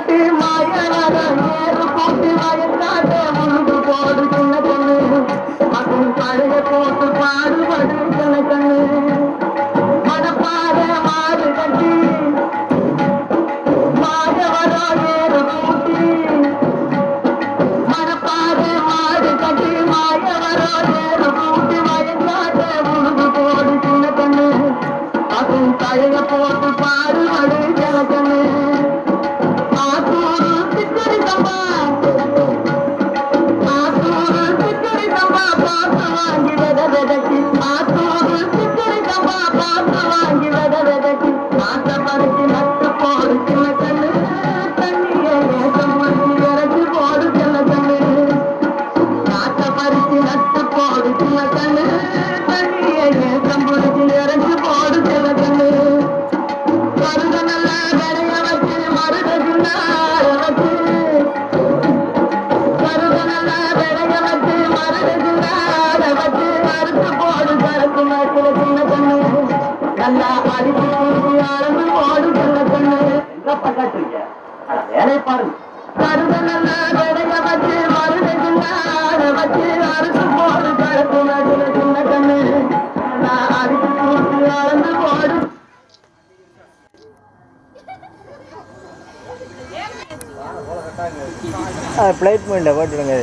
கட்டி மாய வர ஏறு கூட்டி வயக்காட்ட முழுது போடு சின்ன கண்ணு மகன் பழைய போட்டு பாடுபடு சின்ன கண்ணு மனப்பாத மாறு கட்டி மாய வர ஏறு கூட்டி மனப்பாத மாறு கட்டி மாய வர ஏறு கூட்டி வயக்காட்ட முழுது போடு சின்ன கண்ணு மகன் பழைய போட்டு பாடுபடு சின்ன கண்ணு வேலை பாருங்க கருத நல்லா விடைய வச்சு மருதைக்கு வச்சு அறுத்து போடு கருத்து நடுல சின்ன கண்ணு அரிசி கூட்டி அளந்து போடு பிளைட் பண்ண போட்டுடுங்க